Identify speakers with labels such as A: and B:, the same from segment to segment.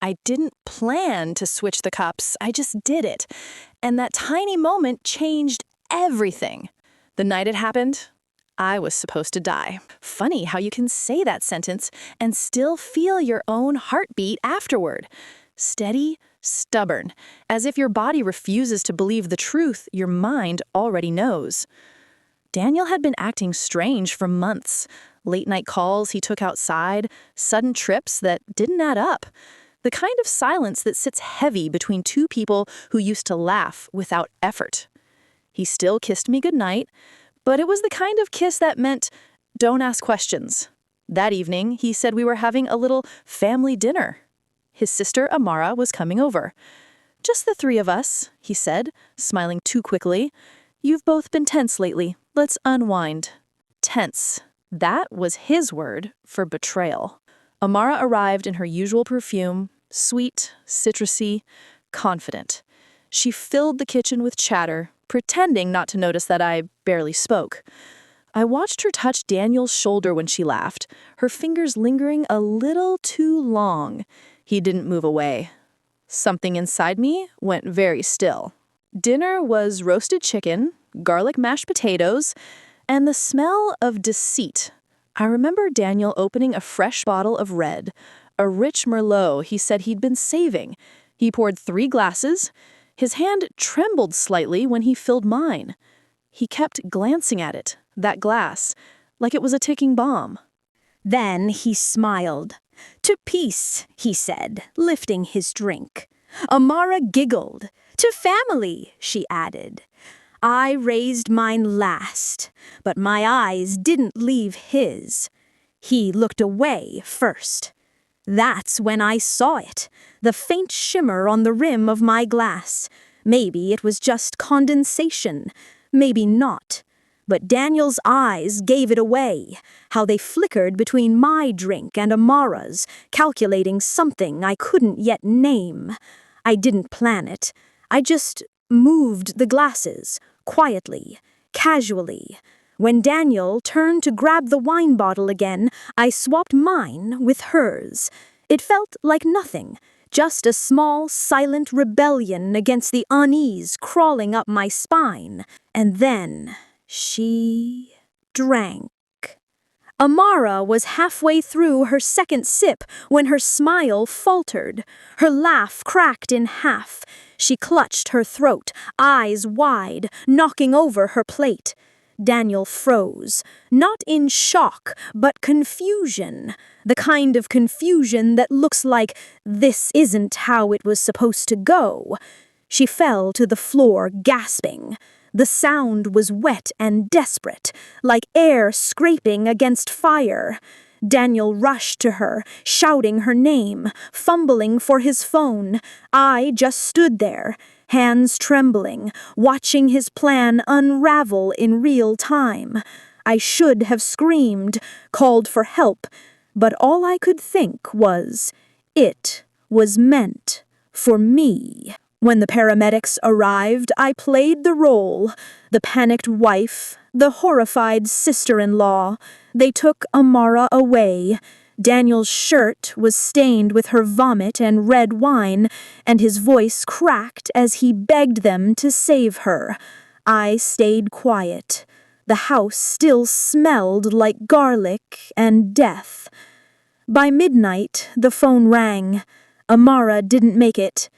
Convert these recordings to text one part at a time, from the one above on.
A: I didn't plan to switch the cups, I just did it. And that tiny moment changed everything. The night it happened, I was supposed to die. Funny how you can say that sentence and still feel your own heartbeat afterward. Steady, stubborn, as if your body refuses to believe the truth your mind already knows. Daniel had been acting strange for months. Late-night calls he took outside, sudden trips that didn't add up. The kind of silence that sits heavy between two people who used to laugh without effort. He still kissed me goodnight, but it was the kind of kiss that meant, don't ask questions. That evening, he said we were having a little family dinner. His sister, Amara, was coming over. Just the three of us, he said, smiling too quickly. You've both been tense lately. Let's unwind. Tense. That was his word for betrayal. Amara arrived in her usual perfume, sweet, citrusy, confident. She filled the kitchen with chatter, pretending not to notice that I barely spoke. I watched her touch Daniel's shoulder when she laughed, her fingers lingering a little too long. He didn't move away. Something inside me went very still. Dinner was roasted chicken, garlic mashed potatoes, and the smell of deceit. I remember Daniel opening a fresh bottle of red, a rich Merlot he said he'd been saving. He poured 3 glasses. His hand trembled slightly when he filled mine. He kept glancing at it, that glass, like it was a ticking bomb.
B: Then he smiled. To peace, he said, lifting his drink. Amara giggled. To family, she added. I raised mine last, but my eyes didn't leave his. He looked away first. That's when I saw it, the faint shimmer on the rim of my glass. Maybe it was just condensation, maybe not. But Daniel's eyes gave it away, how they flickered between my drink and Amara's, calculating something I couldn't yet name. I didn't plan it. I just moved the glasses, quietly, casually. When Daniel turned to grab the wine bottle again, I swapped mine with hers. It felt like nothing, just a small, silent rebellion against the unease crawling up my spine. And then she drank. Amara was halfway through her second sip when her smile faltered. Her laugh cracked in half. She clutched her throat, eyes wide, knocking over her plate. Daniel froze, not in shock, but confusion. The kind of confusion that looks like this isn't how it was supposed to go. She fell to the floor, gasping. The sound was wet and desperate, like air scraping against fire. Daniel rushed to her, shouting her name, fumbling for his phone. I just stood there, hands trembling, watching his plan unravel in real time. I should have screamed, called for help, but all I could think was, it was meant for me. When the paramedics arrived, I played the role, the panicked wife, the horrified sister-in-law. They took Amara away. Daniel's shirt was stained with her vomit and red wine, and his voice cracked as he begged them to save her. I stayed quiet. The house still smelled like garlic and death. By midnight, the phone rang. Amara didn't make it.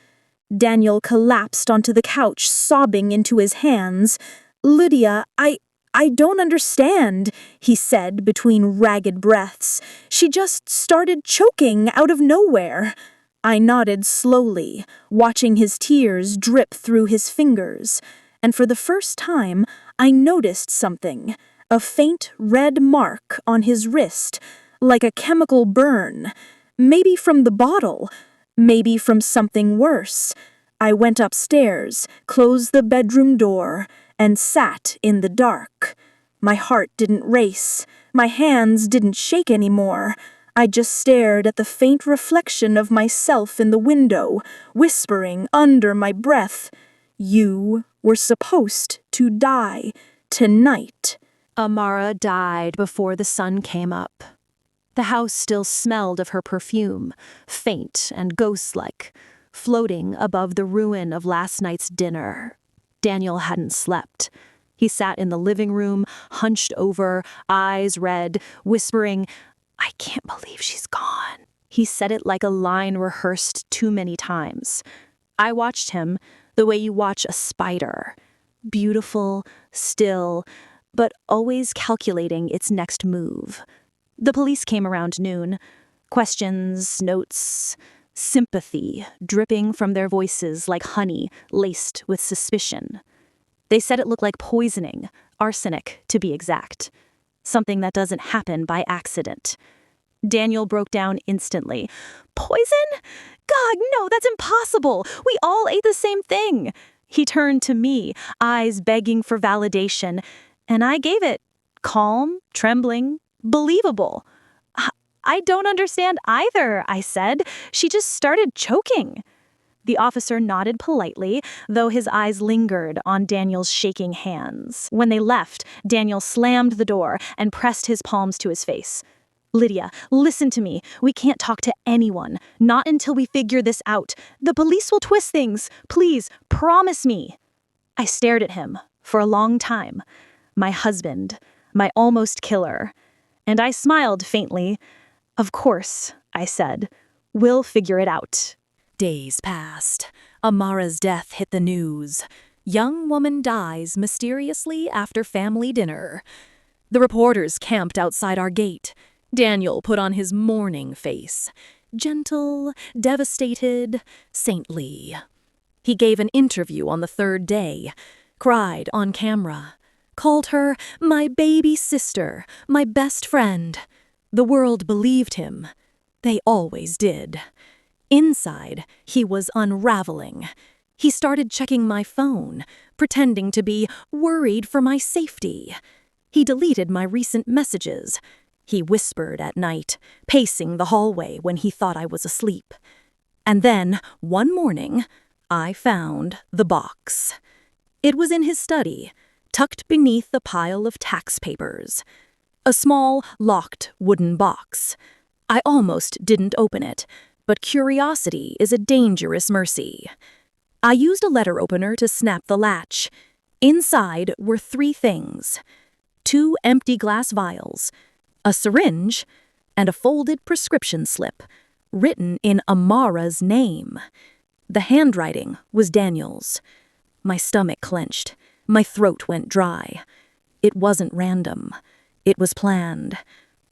B: Daniel collapsed onto the couch, sobbing into his hands. Lydia, I don't understand, he said between ragged breaths. She just started choking out of nowhere. I nodded slowly, watching his tears drip through his fingers. And for the first time, I noticed something. A faint red mark on his wrist, like a chemical burn. Maybe from the bottle. Maybe from something worse. I went upstairs, closed the bedroom door, and sat in the dark. My heart didn't race. My hands didn't shake anymore. I just stared at the faint reflection of myself in the window, whispering under my breath, "You were supposed to die tonight."
A: Amara died before the sun came up.
B: The house still smelled of her perfume, faint and ghost-like, floating above the ruin of last night's dinner. Daniel hadn't slept. He sat in the living room, hunched over, eyes red, whispering, "I can't believe she's gone." He said it like a line rehearsed too many times. I watched him the way you watch a spider. Beautiful, still, but always calculating its next move. The police came around noon. Questions, notes, sympathy dripping from their voices like honey laced with suspicion. They said it looked like poisoning, arsenic to be exact. Something that doesn't happen by accident. Daniel broke down instantly. "Poison? God, no, that's impossible. We all ate the same thing." He turned to me, eyes begging for validation, and I gave it. Calm, trembling, believable. "I don't understand either," I said. "She just started choking." The officer nodded politely, though his eyes lingered on Daniel's shaking hands. When they left, Daniel slammed the door and pressed his palms to his face. "Lydia, listen to me. We can't talk to anyone. Not until we figure this out. The police will twist things. Please, promise me." I stared at him for a long time. My husband, my almost killer. And I smiled faintly. "Of course," I said. "We'll figure it out."
A: Days passed. Amara's death hit the news. Young woman dies mysteriously after family dinner. The reporters camped outside our gate. Daniel put on his mourning face. Gentle, devastated, saintly. He gave an interview on the third day. Cried on camera. Called her my baby sister, my best friend. The world believed him. They always did. Inside, he was unraveling. He started checking my phone, pretending to be worried for my safety. He deleted my recent messages. He whispered at night, pacing the hallway when he thought I was asleep. And then, one morning, I found the box. It was in his study, tucked beneath a pile of tax papers. A small, locked wooden box. I almost didn't open it, but curiosity is a dangerous mercy. I used a letter opener to snap the latch. Inside were 3 things. 2 empty glass vials, a syringe, and a folded prescription slip, written in Amara's name. The handwriting was Daniel's. My stomach clenched. My throat went dry. It wasn't random. It was planned.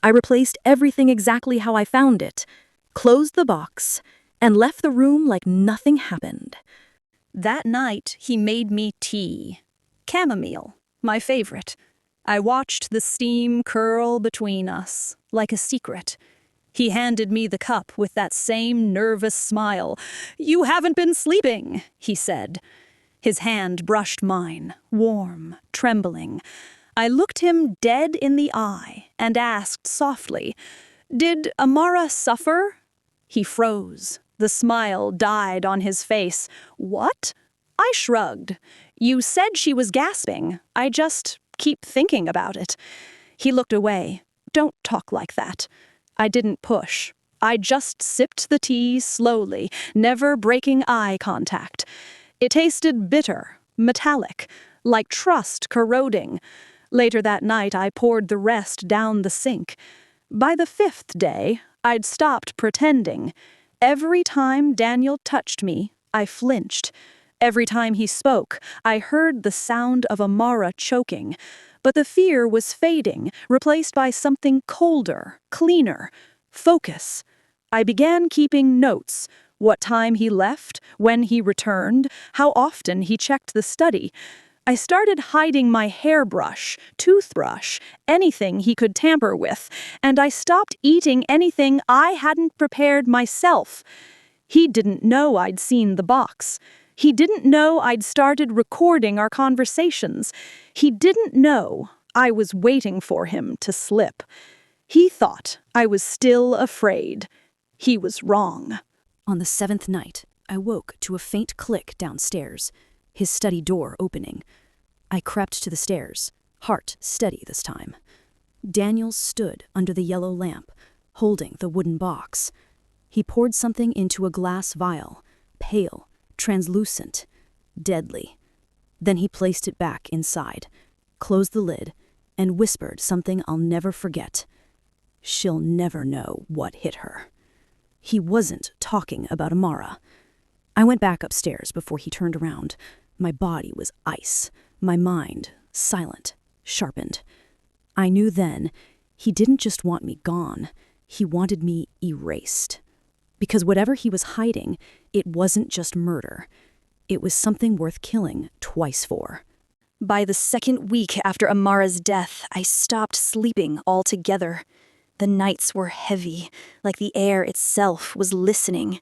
A: I replaced everything exactly how I found it, closed the box, and left the room like nothing happened.
C: That night, he made me tea. Chamomile, my favorite. I watched the steam curl between us, like a secret. He handed me the cup with that same nervous smile. "You haven't been sleeping," he said. His hand brushed mine, warm, trembling. I looked him dead in the eye and asked softly, "Did Amara suffer?" He froze. The smile died on his face. "What?" I shrugged. "You said she was gasping. I just keep thinking about it." He looked away. "Don't talk like that." I didn't push. I just sipped the tea slowly, never breaking eye contact. It tasted bitter, metallic, like trust corroding. Later that night, I poured the rest down the sink. By the 5th day, I'd stopped pretending. Every time Daniel touched me, I flinched. Every time he spoke, I heard the sound of Amara choking. But the fear was fading, replaced by something colder, cleaner. Focus. I began keeping notes. What time he left, when he returned, how often he checked the study. I started hiding my hairbrush, toothbrush, anything he could tamper with, and I stopped eating anything I hadn't prepared myself. He didn't know I'd seen the box. He didn't know I'd started recording our conversations. He didn't know I was waiting for him to slip. He thought I was still afraid. He was wrong.
B: On the 7th night, I woke to a faint click downstairs, his study door opening. I crept to the stairs, heart steady this time. Daniel stood under the yellow lamp, holding the wooden box. He poured something into a glass vial, pale, translucent, deadly. Then he placed it back inside, closed the lid, and whispered something I'll never forget. She'll never know what hit her. He wasn't talking about Amara. I went back upstairs before he turned around. My body was ice, my mind silent, sharpened. I knew then he didn't just want me gone, he wanted me erased. Because whatever he was hiding, it wasn't just murder. It was something worth killing twice for.
D: By the second week after Amara's death, I stopped sleeping altogether. The nights were heavy, like the air itself was listening.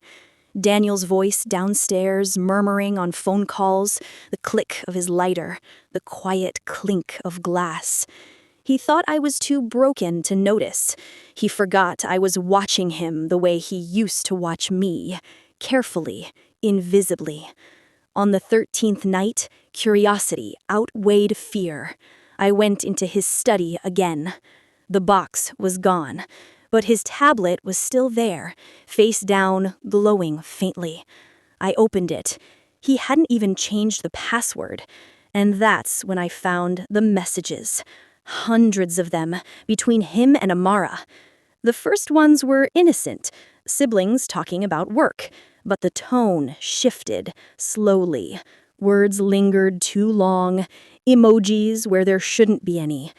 D: Daniel's voice downstairs, murmuring on phone calls, the click of his lighter, the quiet clink of glass. He thought I was too broken to notice. He forgot I was watching him the way he used to watch me, carefully, invisibly. On the 13th night, curiosity outweighed fear. I went into his study again. The box was gone, but his tablet was still there, face down, glowing faintly. I opened it. He hadn't even changed the password. And that's when I found the messages. Hundreds of them, between him and Amara. The first ones were innocent, siblings talking about work. But the tone shifted, slowly. Words lingered too long, emojis where there shouldn't be any.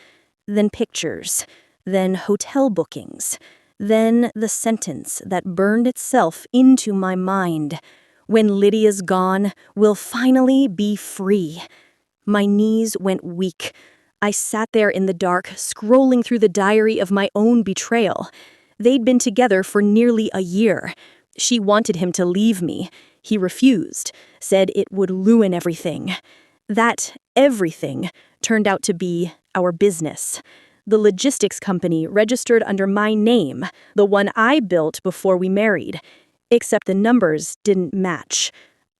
D: Then pictures, then hotel bookings, then the sentence that burned itself into my mind. When Lydia's gone, we'll finally be free. My knees went weak. I sat there in the dark, scrolling through the diary of my own betrayal. They'd been together for nearly a year. She wanted him to leave me. He refused, said it would ruin everything. That everything turned out to be our business. The logistics company registered under my name, the one I built before we married. Except the numbers didn't match.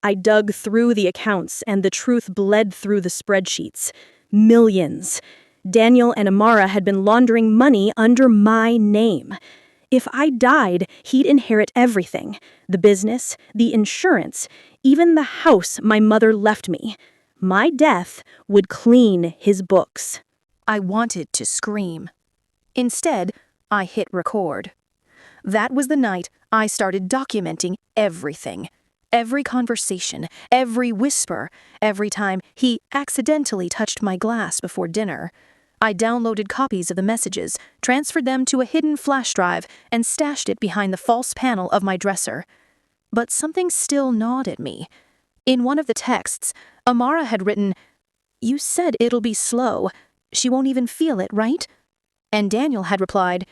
D: I dug through the accounts and the truth bled through the spreadsheets. Millions. Daniel and Amara had been laundering money under my name. If I died, he'd inherit everything. The business, the insurance, even the house my mother left me. My death would clean his books.
A: I wanted to scream. Instead, I hit record. That was the night I started documenting everything. Every conversation, every whisper, every time he accidentally touched my glass before dinner. I downloaded copies of the messages, transferred them to a hidden flash drive, and stashed it behind the false panel of my dresser. But something still gnawed at me. In one of the texts, Amara had written, "You said it'll be slow. She won't even feel it, right?" And Daniel had replied,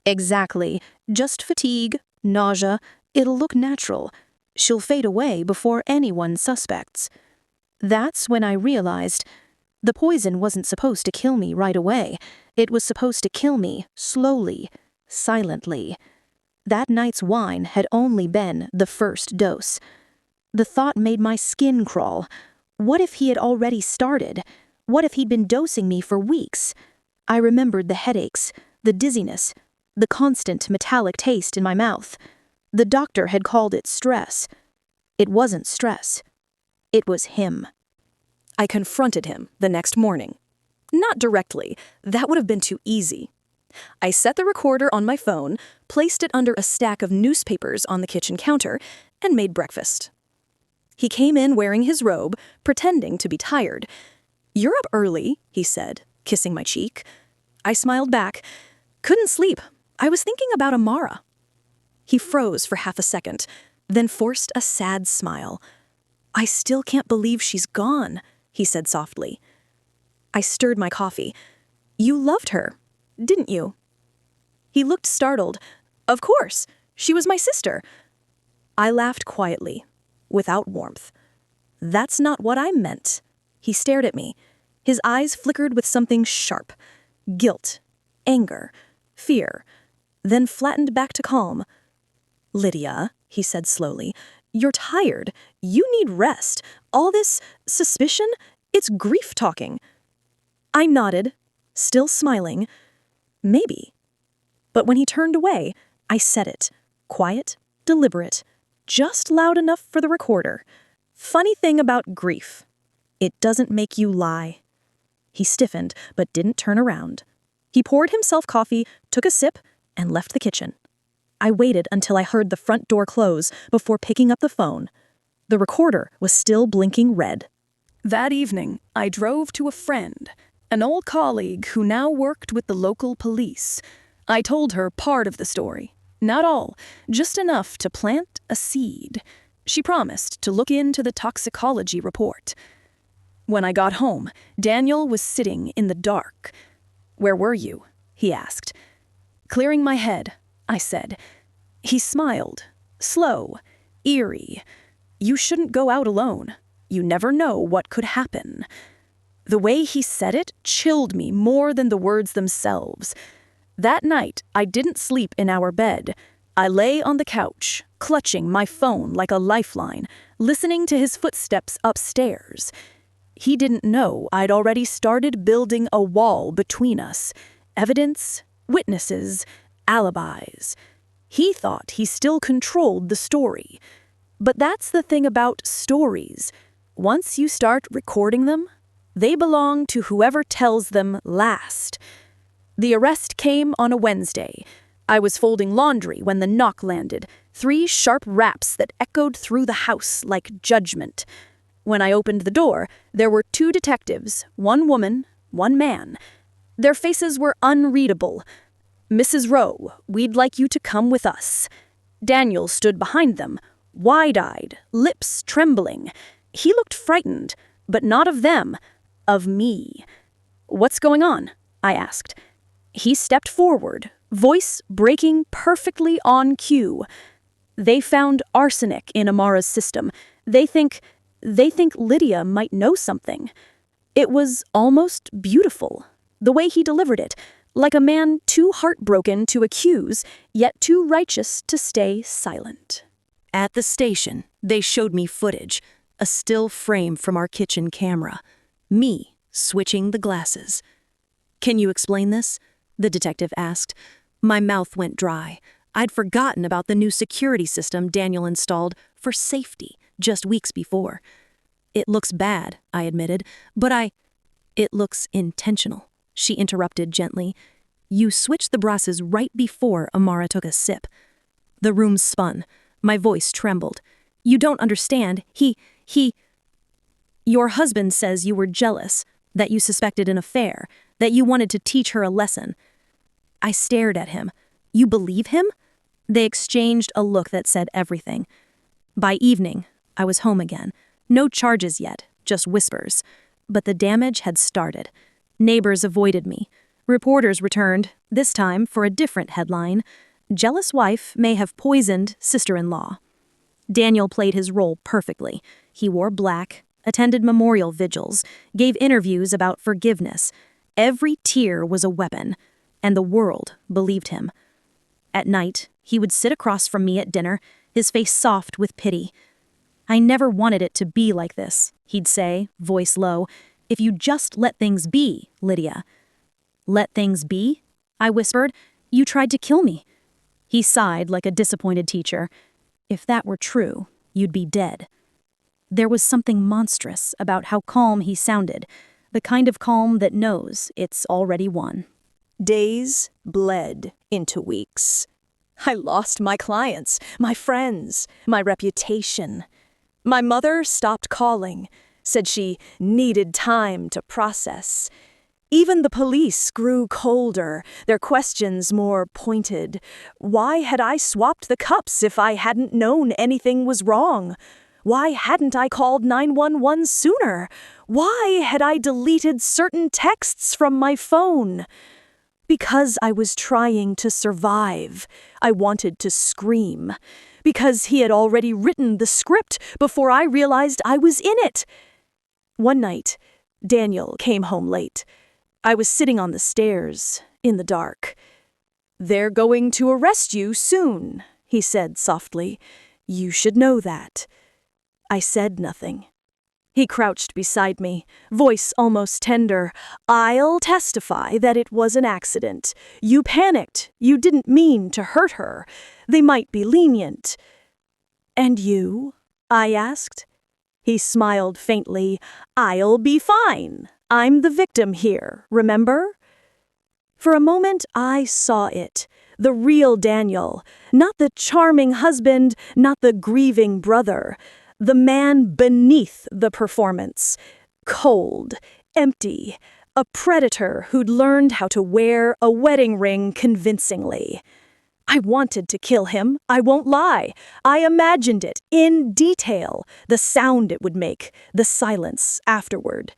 A: "Exactly. Just fatigue, nausea. It'll look natural. She'll fade away before anyone suspects." That's when I realized the poison wasn't supposed to kill me right away. It was supposed to kill me slowly, silently. That night's wine had only been the first dose. The thought made my skin crawl. What if he had already started? What if he'd been dosing me for weeks? I remembered the headaches, the dizziness, the constant metallic taste in my mouth. The doctor had called it stress. It wasn't stress. It was him. I confronted him the next morning. Not directly. That would have been too easy. I set the recorder on my phone, placed it under a stack of newspapers on the kitchen counter, and made breakfast. He came in wearing his robe, pretending to be tired. "You're up early," he said, kissing my cheek. I smiled back. "Couldn't sleep. I was thinking about Amara." He froze for half a second, then forced a sad smile. "I still can't believe she's gone," he said softly. I stirred my coffee. "You loved her, didn't you?" He looked startled. "Of course. She was my sister." I laughed quietly, without warmth. "That's not what I meant." He stared at me. His eyes flickered with something sharp. Guilt, anger, fear, then flattened back to calm. "Lydia," he said slowly, "you're tired. You need rest. All this suspicion, it's grief talking." I nodded, still smiling. "Maybe." But when he turned away, I said it. Quiet, deliberate, just loud enough for the recorder. Funny thing about grief. It doesn't make you lie. He stiffened, but didn't turn around. He poured himself coffee, took a sip, and left the kitchen. I waited until I heard the front door close before picking up the phone. The recorder was still blinking red.
C: That evening, I drove to a friend, an old colleague who now worked with the local police. I told her part of the story. Not all, just enough to plant a seed. She promised to look into the toxicology report. When I got home, Daniel was sitting in the dark. "Where were you?" he asked. "Clearing my head," I said. He smiled, slow, eerie. "You shouldn't go out alone. You never know what could happen." The way he said it chilled me more than the words themselves. That night, I didn't sleep in our bed. I lay on the couch, clutching my phone like a lifeline, listening to his footsteps upstairs. He didn't know I'd already started building a wall between us. Evidence, witnesses, alibis. He thought he still controlled the story. But that's the thing about stories. Once you start recording them, they belong to whoever tells them last. The arrest came on a Wednesday. I was folding laundry when the knock landed, 3 sharp raps that echoed through the house like judgment. When I opened the door, there were 2 detectives, 1 woman, 1 man. Their faces were unreadable. "Mrs. Rowe, we'd like you to come with us." Daniel stood behind them, wide-eyed, lips trembling. He looked frightened, but not of them, of me. "What's going on?" I asked. He stepped forward, voice breaking perfectly on cue. "They found arsenic in Amara's system. They think Lydia might know something." It was almost beautiful, the way he delivered it, like a man too heartbroken to accuse, yet too righteous to stay silent. At the station, they showed me footage, a still frame from our kitchen camera. Me switching the glasses. "Can you explain this?" the detective asked. My mouth went dry. I'd forgotten about the new security system Daniel installed for safety just weeks before. "It looks bad," I admitted, but It looks intentional," she interrupted gently. "You switched the brasses right before Amara took a sip." The room spun. My voice trembled. "You don't understand. Your husband says you were jealous, that you suspected an affair, that you wanted to teach her a lesson." I stared at him. "You believe him?" They exchanged a look that said everything. By evening, I was home again. No charges yet, just whispers. But the damage had started. Neighbors avoided me. Reporters returned, this time for a different headline. "Jealous wife may have poisoned sister-in-law." Daniel played his role perfectly. He wore black, attended memorial vigils, gave interviews about forgiveness. Every tear was a weapon, and the world believed him. At night, he would sit across from me at dinner, his face soft with pity. "I never wanted it to be like this," he'd say, voice low. "If you just let things be, Lydia." "Let things be?" I whispered. "You tried to kill me." He sighed like a disappointed teacher. "If that were true, you'd be dead." There was something monstrous about how calm he sounded, the kind of calm that knows it's already won. Days bled into weeks. I lost my clients, my friends, my reputation. My mother stopped calling, said she needed time to process. Even the police grew colder, their questions more pointed. Why had I swapped the cups if I hadn't known anything was wrong? Why hadn't I called 911 sooner? Why had I deleted certain texts from my phone? Because I was trying to survive. I wanted to scream. Because he had already written the script before I realized I was in it. One night, Daniel came home late. I was sitting on the stairs, in the dark. "They're going to arrest you soon," he said softly. "You should know that." I said nothing.
B: He crouched beside me, voice almost tender. "I'll testify that it was an accident. You panicked. You didn't mean to hurt her. They might be lenient." "And you?" I asked. He smiled faintly. "I'll be fine. I'm the victim here, remember?" For a moment I saw it. The real Daniel. Not the charming husband, not the grieving brother. The man beneath the performance. Cold, empty, a predator who'd learned how to wear a wedding ring convincingly. I wanted to kill him, I won't lie. I imagined it, in detail, the sound it would make, the silence afterward.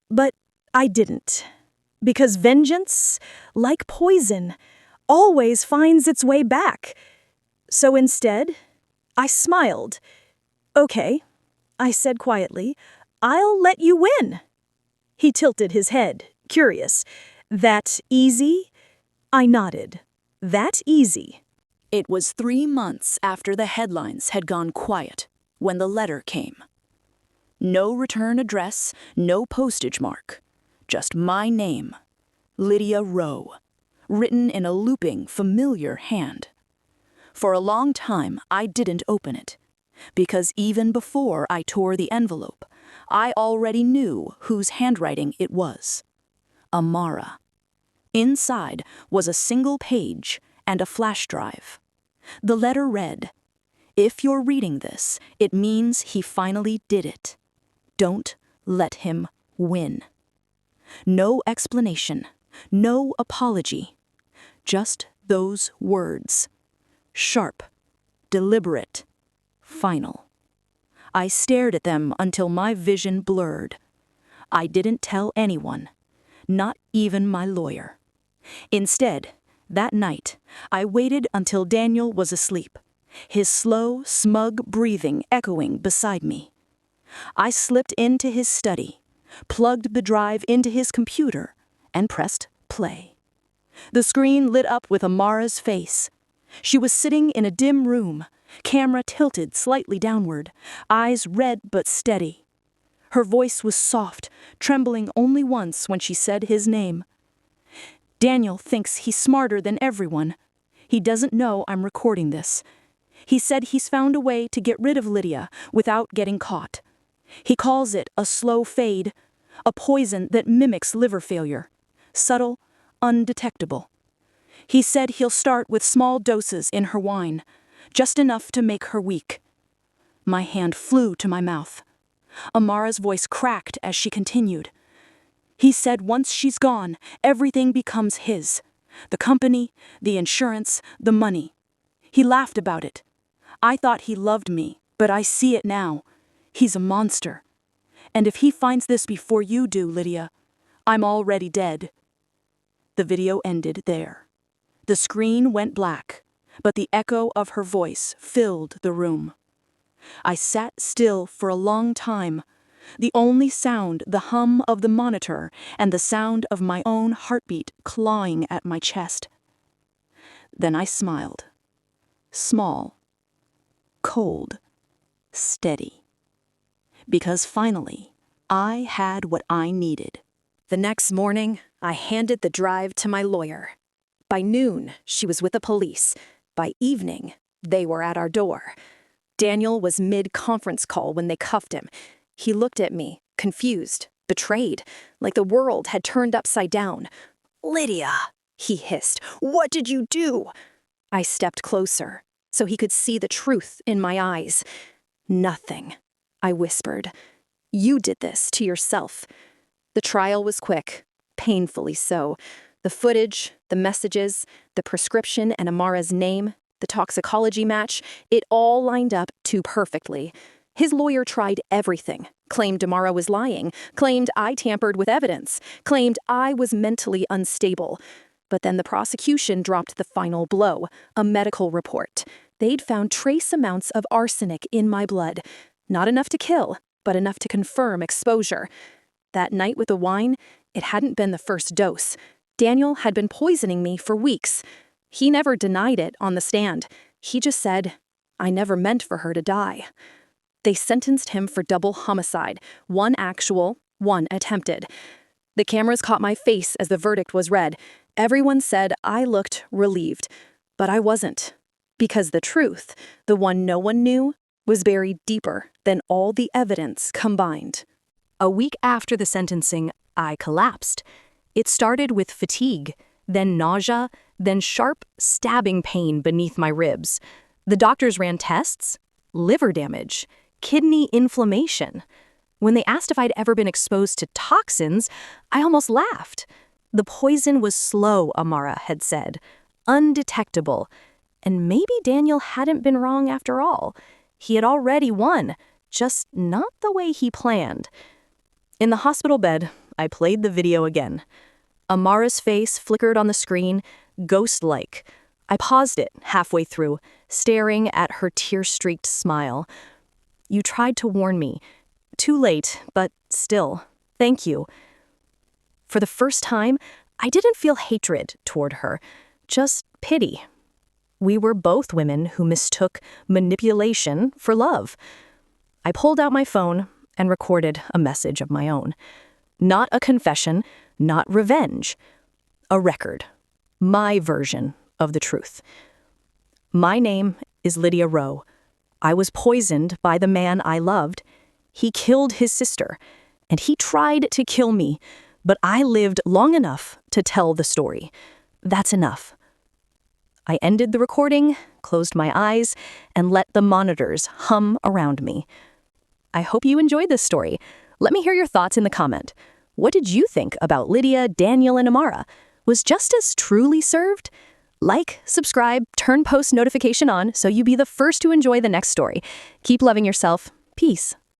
B: But I didn't. Because vengeance, like poison, always finds its way back. So instead, I smiled. "Okay," I said quietly, "I'll let you win." He tilted his head, curious. "That easy?" I nodded. "That easy."
E: It was 3 months after the headlines had gone quiet when the letter came. No return address, no postage mark. Just my name, Lydia Rowe, written in a looping, familiar hand. For a long time, I didn't open it, because even before I tore the envelope, I already knew whose handwriting it was. Amara. Inside was a single page and a flash drive. The letter read, "If you're reading this, it means he finally did it. Don't let him win." No explanation, no apology, just those words. Sharp, deliberate, final. I stared at them until my vision blurred. I didn't tell anyone, not even my lawyer. Instead, that night, I waited until Daniel was asleep, his slow, smug breathing echoing beside me. I slipped into his study, plugged the drive into his computer, and pressed play. The screen lit up with Amara's face. She was sitting in a dim room, camera tilted slightly downward, eyes red but steady. Her voice was soft, trembling only once when she said his name. "Daniel thinks he's smarter than everyone. He doesn't know I'm recording this. He said he's found a way to get rid of Lydia without getting caught. He calls it a slow fade, a poison that mimics liver failure. Subtle, undetectable. He said he'll start with small doses in her wine, just enough to make her weak." My hand flew to my mouth. Amara's voice cracked as she continued. "He said once she's gone, everything becomes his. The company, the insurance, the money. He laughed about it. I thought he loved me, but I see it now. He's a monster. And if he finds this before you do, Lydia, I'm already dead." The video ended there. The screen went black, but the echo of her voice filled the room. I sat still for a long time, the only sound the hum of the monitor and the sound of my own heartbeat clawing at my chest. Then I smiled. Small, cold, steady. Because finally, I had what I needed.
B: The next morning, I handed the drive to my lawyer. By noon, she was with the police. By evening, they were at our door. Daniel was mid-conference call when they cuffed him. He looked at me, confused, betrayed, like the world had turned upside down. "Lydia," he hissed, "what did you do?" I stepped closer, so he could see the truth in my eyes. "Nothing," I whispered. "You did this to yourself." The trial was quick, painfully so. The footage, the messages, the prescription and Amara's name, the toxicology match, it all lined up too perfectly. His lawyer tried everything, claimed Amara was lying, claimed I tampered with evidence, claimed I was mentally unstable. But then the prosecution dropped the final blow, a medical report. They'd found trace amounts of arsenic in my blood. Not enough to kill, but enough to confirm exposure. That night with the wine, it hadn't been the first dose. Daniel had been poisoning me for weeks. He never denied it on the stand. He just said, "I never meant for her to die."
A: They sentenced him for double homicide, one actual, one attempted. The cameras caught my face as the verdict was read. Everyone said I looked relieved, but I wasn't. Because the truth, the one no one knew, was buried deeper than all the evidence combined.
B: A week after the sentencing, I collapsed. It started with fatigue, then nausea, then sharp, stabbing pain beneath my ribs. The doctors ran tests, liver damage, kidney inflammation. When they asked if I'd ever been exposed to toxins, I almost laughed. The poison was slow, Amara had said, undetectable. And maybe Daniel hadn't been wrong after all. He had already won, just not the way he planned. In the hospital bed, I played the video again. Amara's face flickered on the screen, ghost-like. I paused it halfway through, staring at her tear-streaked smile. You tried to warn me. Too late, but still, thank you. For the first time, I didn't feel hatred toward her, just pity. We were both women who mistook manipulation for love. I pulled out my phone and recorded a message of my own. Not a confession, not revenge. A record. My version of the truth. My name is Lydia Rowe. I was poisoned by the man I loved. He killed his sister, and he tried to kill me, but I lived long enough to tell the story. That's enough. I ended the recording, closed my eyes, and let the monitors hum around me. I hope you enjoyed this story. Let me hear your thoughts in the comment. What did you think about Lydia, Daniel, and Amara? Was justice truly served? Like, subscribe, turn post notification on so you be the first to enjoy the next story. Keep loving yourself. Peace.